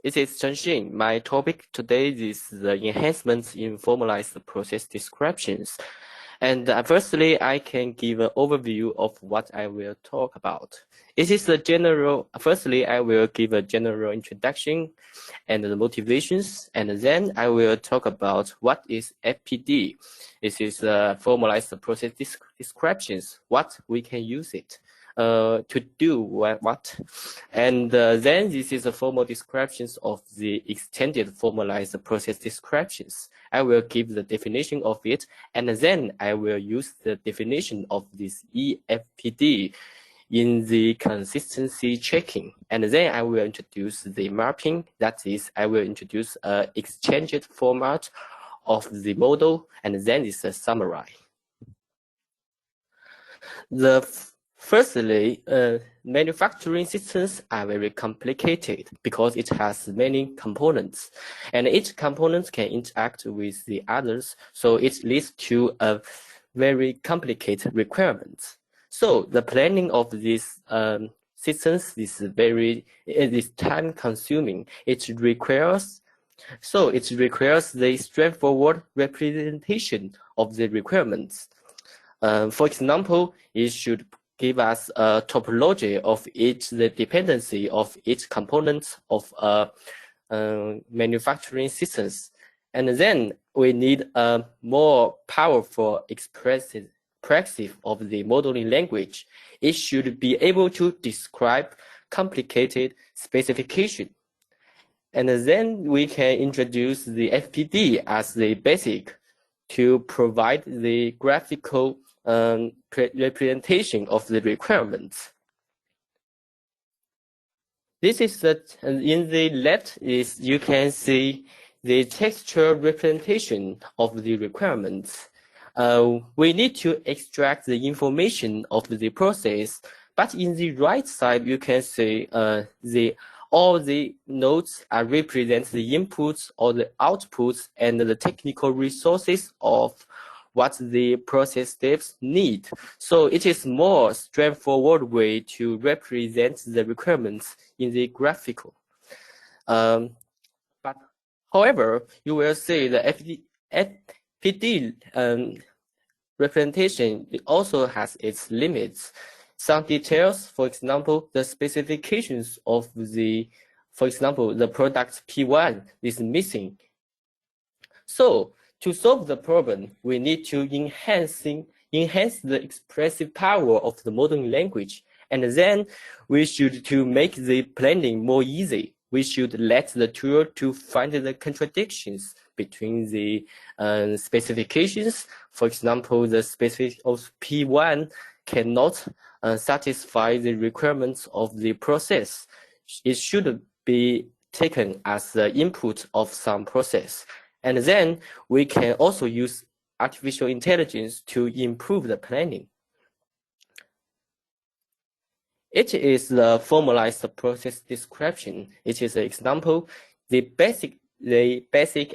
This is Chen Xin. My topic today is the enhancements in formalized process descriptions. And firstly, I can give an overview of what I will talk about. It is a general, firstly, I will give a general introduction and the motivations, and then I will talk about what is FPD. This is formalized process descriptions, what we can use it to do what. And then this is a formal descriptions of the extended formalized process descriptions. I will give the definition of it, and then I will use the definition of this EFPD in the consistency checking. And then I will introduce the mapping. That is, I will introduce an exchanged format of the model, and then it's a summary. Firstly, manufacturing systems are very complicated because it has many components, and each component can interact with the others, so it leads to a very complicated requirements. So the planning of these systems is time consuming. It requires the straightforward representation of the requirements. For example, it should give us a topology of the dependency of each component of manufacturing systems. And then we need a more powerful expressive of the modeling language. It should be able to describe complicated specification. And then we can introduce the FPD as the basic to provide the graphical representation of the requirements. This is in the left is you can see the textual representation of the requirements. We need to extract the information of the process, but in the right side you can see all the nodes represent the inputs or the outputs and the technical resources of what the process steps need. So it is more straightforward way to represent the requirements in the graphical. But however, you will see the FPD representation also has its limits. Some details, for example, the specifications of the product P1 is missing. So to solve the problem, we need to enhance the expressive power of the modeling language, and then we should to make the planning more easy. We should let the tool to find the contradictions between the specifications. For example, the specific of P1 cannot satisfy the requirements of the process. It should be taken as the input of some process. And then we can also use artificial intelligence to improve the planning. It is the formalized process description. It is an example. The basic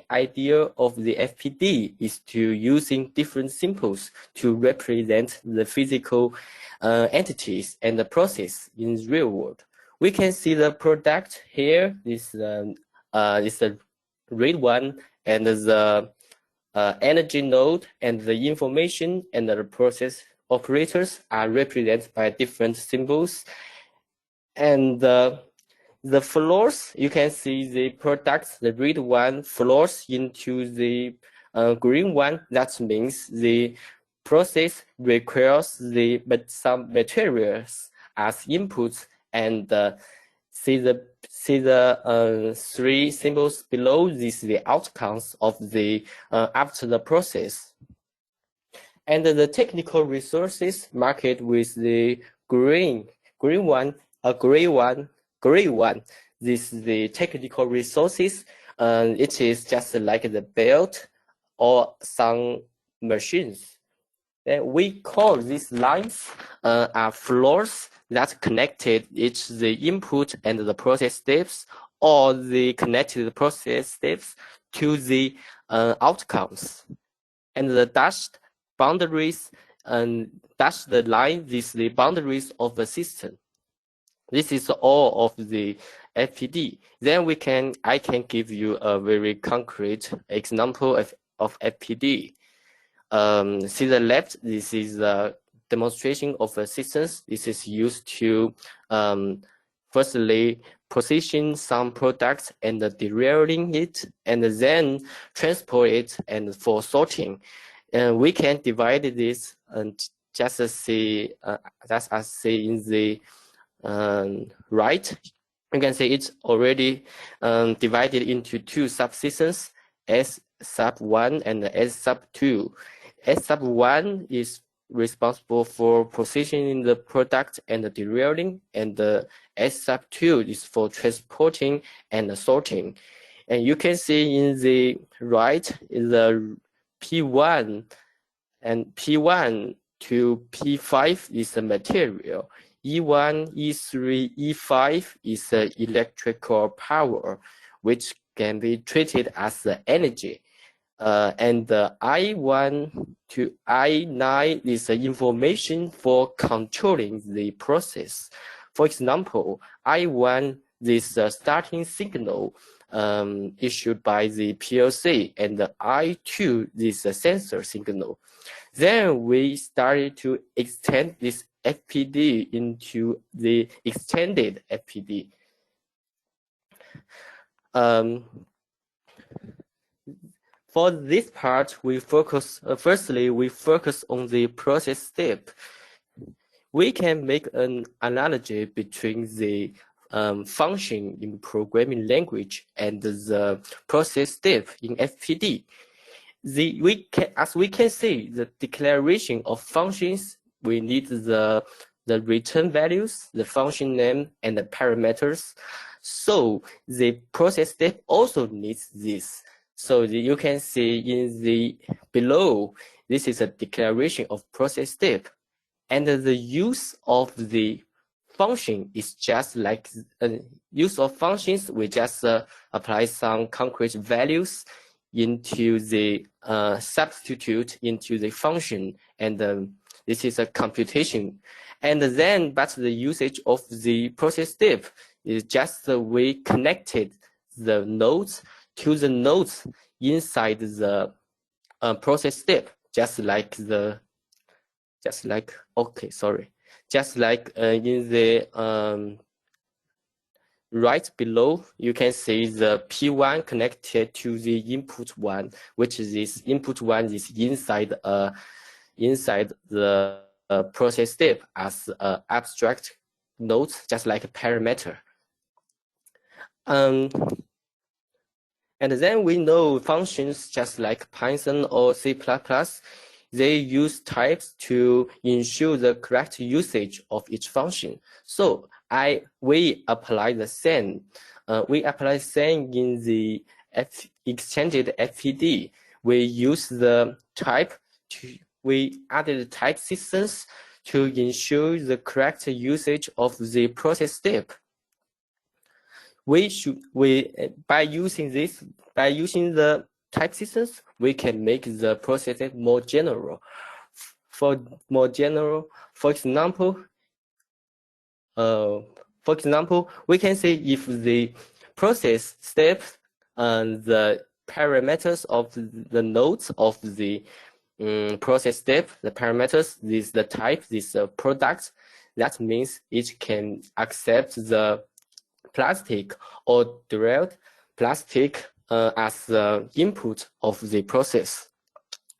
idea of the FPD is to using different symbols to represent the physical entities and the process in the real world. We can see the product here. This is the red one, and the energy node and the information and the process operators are represented by different symbols. And the flows, you can see the products, the red one flows into the green one. That means the process requires some materials as inputs, and see the three symbols below. This is the outcomes of the after the process. And the technical resources marked with the gray one. This is the technical resources. It is just like the belt or some machines. We call these lines are floors that connected each the input and the process steps, or the connected process steps to the outcomes. And the dashed boundaries and dashed line is the boundaries of the system. This is all of the FPD. Then I can give you a very concrete example of FPD. See the left, this is a demonstration of a systems. This is used to firstly position some products and derailing it, and then transport it and for sorting. And we can divide this and just as see in the right. You can see it's already divided into two subsystems, S sub 1 and S sub 2. S sub 1 is responsible for positioning the product and the derailing, and the S sub 2 is for transporting and sorting. And you can see in the right, the P1 and P1 to P5 is the material. E1, E3, E5 is the electrical power, which can be treated as the energy. And the I1 to I9 is the information for controlling the process. For example, I1 is the starting signal issued by the PLC, and the I2 is the sensor signal. Then we started to extend this FPD into the extended FPD. For this part, we focus firstly on the process step. We can make an analogy between the function in programming language and the process step in FPD. As we can see, the declaration of functions, we need the return values, the function name, and the parameters. So the process step also needs this. So you can see in the below, this is a declaration of process step, and the use of the function is just like use of functions. We just apply some concrete values into the substitute into the function, and this is a computation. And then, but the usage of the process step is just we connected the nodes to the nodes inside the process step, just like in the right below, you can see the P1 connected to the input one, which is this input one is inside the process step as abstract nodes, just like a parameter. And then we know functions just like Python or C++, they use types to ensure the correct usage of each function. So we apply the same. We apply the same in the extended FPD. We use the type we added type systems to ensure the correct usage of the process step. By using the type systems, we can make the process more general. For example, we can say if the process steps and the parameters of the nodes of the process step, the parameters, this the type, this product, that means it can accept the plastic or derived plastic as the input of the process.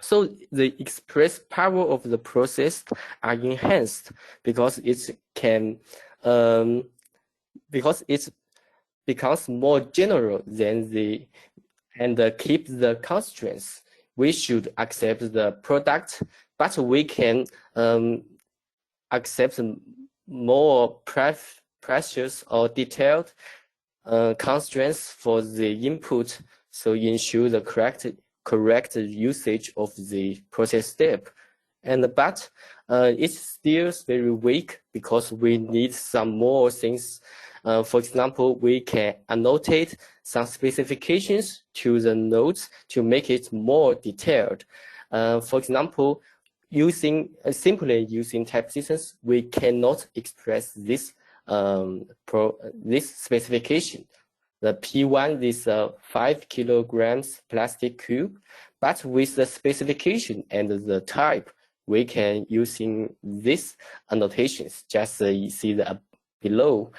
So the express power of the process are enhanced because it can because it becomes more general than and keep the constraints. We should accept the product, but we can accept more precious or detailed constraints for the input, so ensure the correct usage of the process step. But it's still very weak because we need some more things. For example, we can annotate some specifications to the nodes to make it more detailed. For example, simply using type systems, we cannot express this this specification. The P1 is a 5 kilograms plastic cube, but with the specification and the type, we can using these annotations. Just you see the below,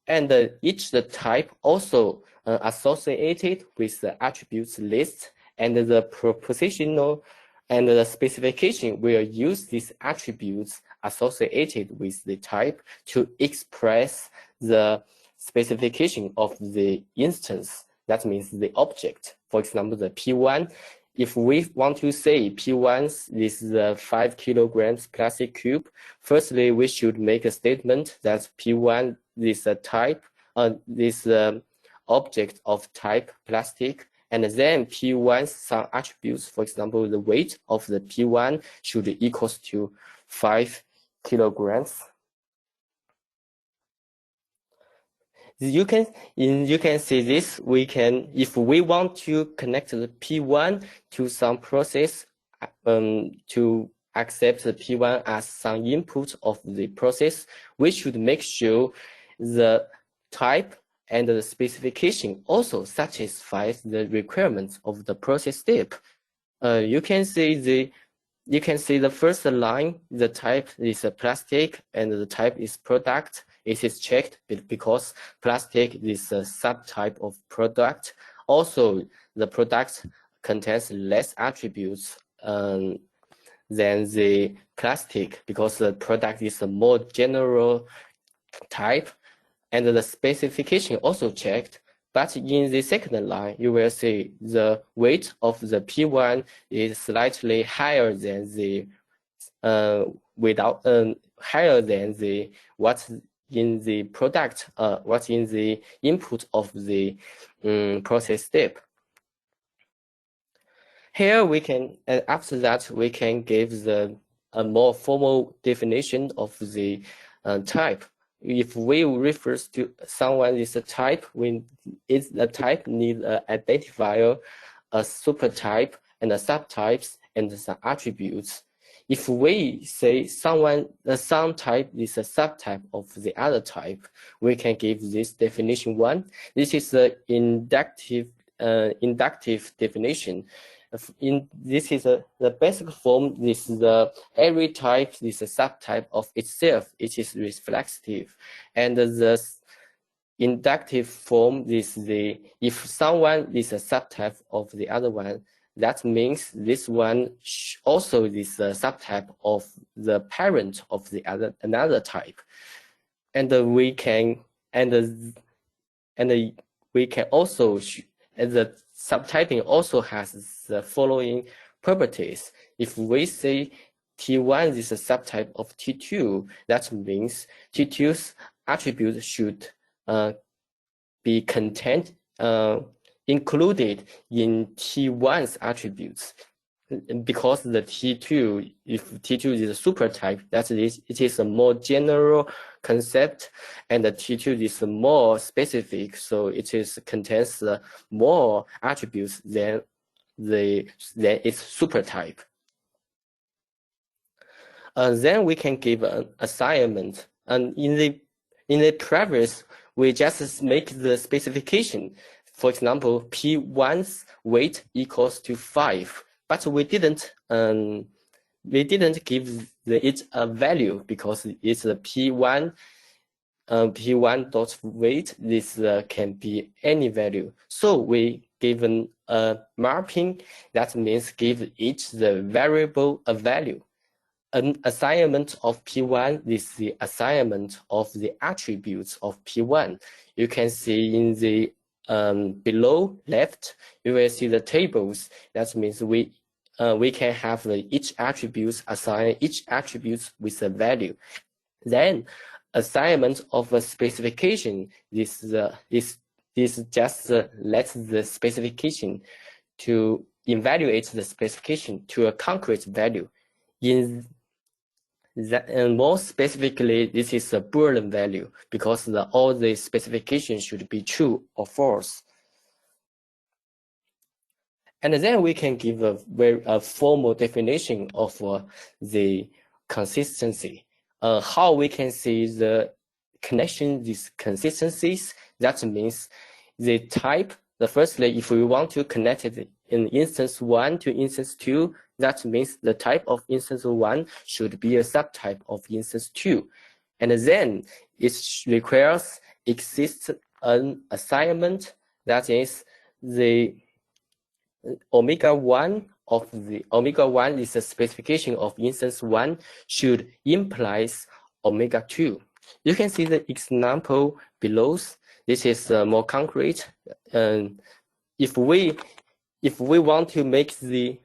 and each the type also associated with the attributes list, and the propositional and the specification will use these attributes associated with the type to express the specification of the instance. That means the object. For example, the P1. If we want to say P1 is the 5 kilograms plastic cube, firstly, we should make a statement that P1 is a type, object of type plastic, and then P1 some attributes. For example, the weight of the P1 should equals to 5 kilograms. You can see this. We can, if we want to connect the P1 to some process, to accept the P1 as some input of the process, we should make sure the type and the specification also satisfies the requirements of the process step. You can see the first line. The type is a plastic and the type is product. It is checked because plastic is a subtype of product. Also, the product contains less attributes than the plastic because the product is a more general type, and the specification also checked. But in the second line, you will see the weight of the P1 is slightly higher than the higher than the what's in the product, what's in the input of the process step. Here we can, after that, we can give a more formal definition of the type. If we refer to someone is a type, when it's the type need an identifier, a supertype, and a subtypes, and some attributes. If we say some type is a subtype of the other type, we can give this definition 1. This is the inductive definition. This is the basic form. This is every type is a subtype of itself. It is reflexive, and the inductive form is if someone is a subtype of the other one, that means this one also is a subtype of the parent of the another type, and we can also, and the subtyping also has the following properties. If we say T1 is a subtype of T2, that means T2's attributes should be contained, included in T1's attributes. Because the T2, if T2 is a supertype, that is, it is a more general concept, and the T2 is more specific, so it contains more attributes than its supertype. Then we can give an assignment, and in the previous, we just make the specification. For example, P1's weight equals to 5. But we didn't give it a value because it's a P1 dot weight. This can be any value. So we given a mapping. That means give each the variable a value. An assignment of P1 is the assignment of the attributes of P1. You can see in the below left, you will see the tables. That means we can have each attribute assign each attribute with a value. Then assignment of a specification. This just lets the specification to evaluate the specification to a concrete value. And more specifically, this is a Boolean value because all the specifications should be true or false. And then we can give a formal definition of the consistency. How we can see the connection these consistencies. That means the type. Firstly, if we want to connect it in instance 1 to instance 2, that means the type of instance 1 should be a subtype of instance 2. And then it requires exists an assignment, that is the omega 1 of the omega 1 is a specification of instance 1 should implies omega 2. You can see the example below. This is more concrete. If we want to make the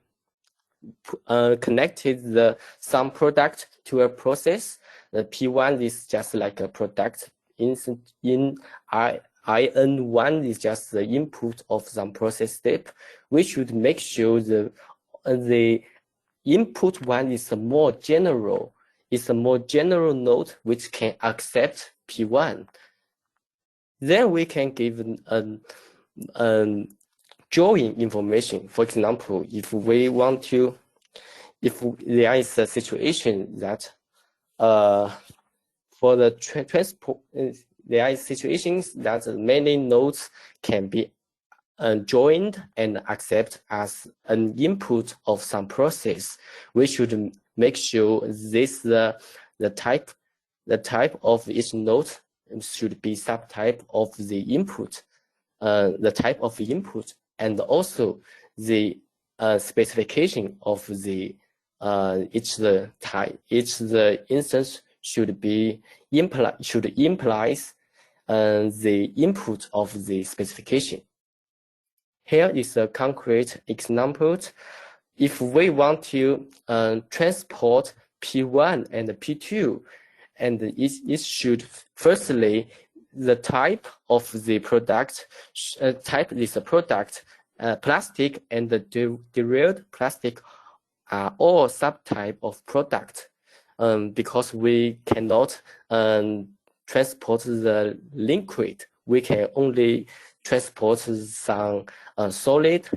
connected some product to a process, the P1 is just like a product. In IN1 is just the input of some process step. We should make sure the input one is a more general. It's a more general node which can accept P1. Then we can give drawing information. For example, if there is a situation that for the transport, there are situations that many nodes can be joined and accept as an input of some process. We should make sure this the type of each node should be subtype of the input, the type of the input, and also the specification of the each instance should implies the input of the specification. Here is a concrete example. If we want to transport P1 and P2, and it should firstly the type of the product type is a product, plastic and the derived plastic are all subtype of product, because we cannot transport the liquid. We can only transport some solid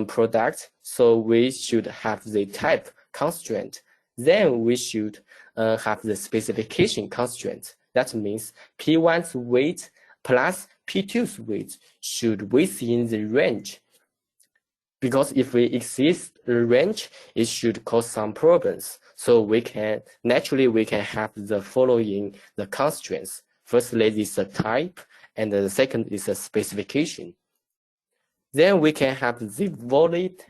product, so we should have the type constraint. Then we should have the specification constraint. That means P1's weight plus P2's weight should within the range. Because if we exceed the range, it should cause some problems. So we can have the following the constraints. Firstly, is a type, and the second is a specification. Then we can have the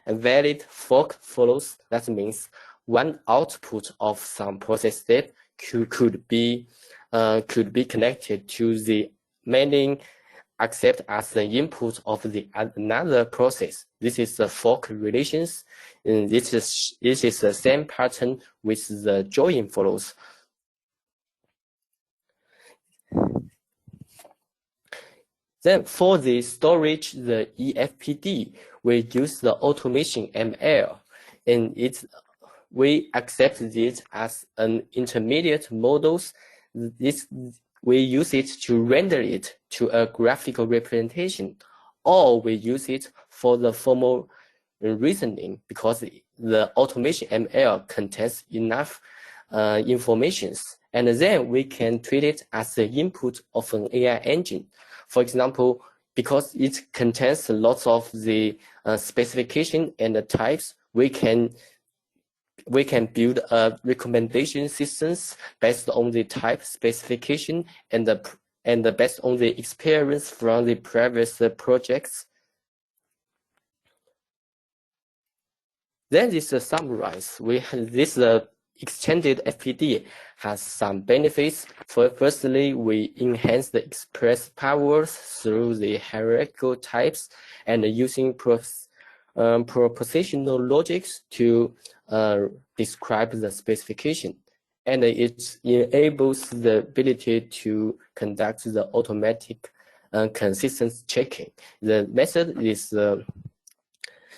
valid fork follows. That means one output of some process step could be connected to the mailing accept as the input of the another process. This is the fork relations, and this is the same pattern with the join follows. Then for the storage, the EFPD, we use the automation ML, and we accept it as an intermediate models. We use it to render it to a graphical representation, or we use it for the formal reasoning, because the automation ML contains enough informations, and then we can treat it as the input of an AI engine. For example, because it contains lots of the specification and the types, we can build a recommendation systems based on the type specification and based on the experience from the previous projects. Then this summarize. This extended FPD has some benefits. Firstly, we enhance the express powers through the hierarchical types and using propositional logics to describe the specification, and it enables the ability to conduct the automatic consistency checking. The method is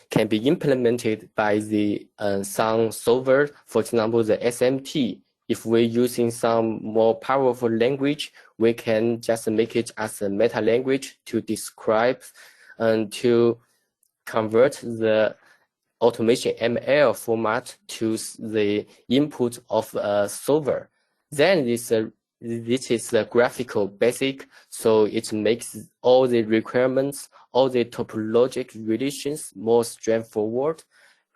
can be implemented by the some solver, for example, the SMT. If we're using some more powerful language, we can just make it as a meta language to describe and to convert the automation ML format to the input of a solver. Then this this is the graphical basic, so it makes all the requirements, all the topologic relations more straightforward.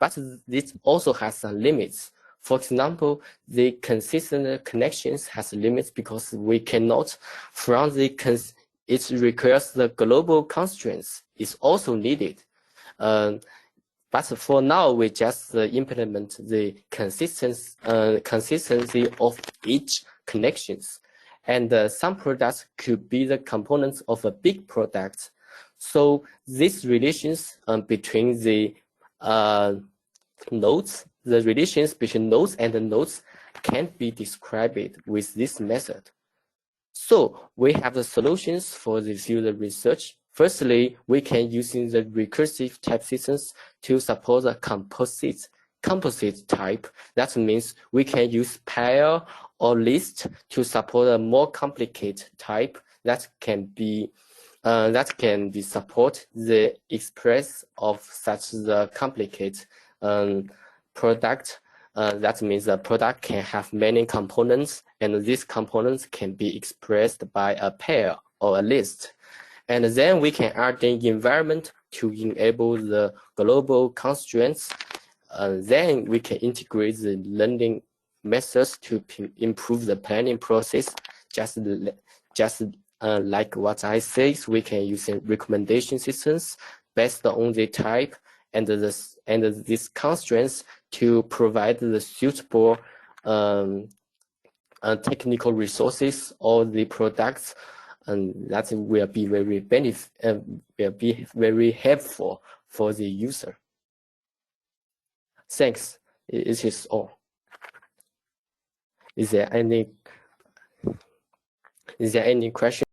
But this also has some limits. For example, the consistent connections has limits because we cannot, from the it requires the global constraints is also needed. But for now, we just implement the consistency of each connections. And some products could be the components of a big product. So these relations between the nodes, the relations between nodes and the nodes can be described with this method. So we have the solutions for the field research. Firstly, we can using the recursive type systems to support the composite type. That means we can use pair or list to support a more complicated type that can be support the express of such the complicated product. That means the product can have many components, and these components can be expressed by a pair or a list. And then we can add the environment to enable the global constraints. Then we can integrate the learning methods to improve the planning process. Just like what I say, we can use recommendation systems based on the type and these constraints to provide the suitable technical resources or the products, and that will be very helpful for the user. Thanks. It is all. Is there any question?